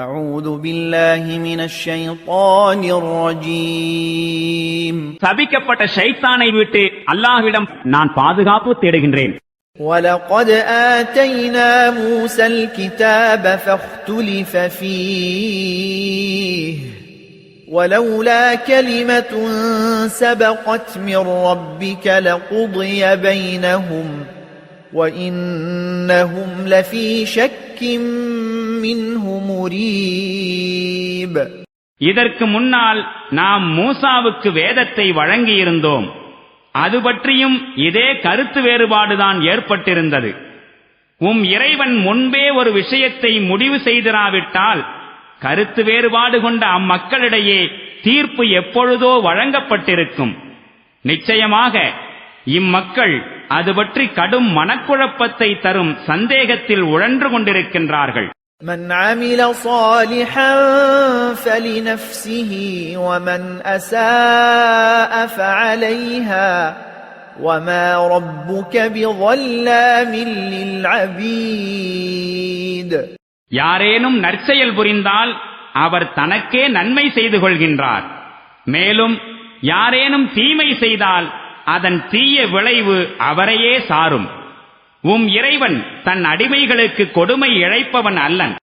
أعوذ بالله من الشيطان الرجيم சபிக்கப்பட்ட ஷைத்தானை விட்டு அல்லாஹ்விடம் நான் பாதுகாப்பு தேடுகின்றேன். ولقد آتينا موسى الكتاب فاختلف فيه ولولا كلمة سبقت من ربك لقضي بينهم وإنهم لفي شك منه مريب. இதற்கு முன்னால் நாம் மூசாவுக்கு வேதத்தை வழங்கியிருந்தோம். அது பற்றியும் இதே கருத்து வேறுபாடுதான் ஏற்பட்டிருந்தது. இறைவன் முன்பே ஒரு விஷயத்தை முடிவு செய்திராவிட்டால் கருத்து வேறுபாடு கொண்ட அம்மக்களிடையே தீர்ப்பு எப்பொழுதோ வழங்கப்பட்டிருக்கும். நிச்சயமாக இம்மக்கள் அது பற்றி கடும் மனக்குழப்பத்தை தரும் சந்தேகத்தில் உழன்று கொண்டிருக்கின்றார்கள். من عمل صالحا فلنفسه ومن أساء فعليها وما ربك بظلام للعبيد. யாரேனும் நற்செயல் புரிந்தால் அவர் தனக்கே நன்மை செய்து கொள்கின்றார். மேலும் யாரேனும் தீமை செய்தால் அதன் தீய விளைவு அவரையே சாரும். இறைவன் தன் அடிமைகளுக்கு கொடுமை இழைப்பவன் அல்லன்.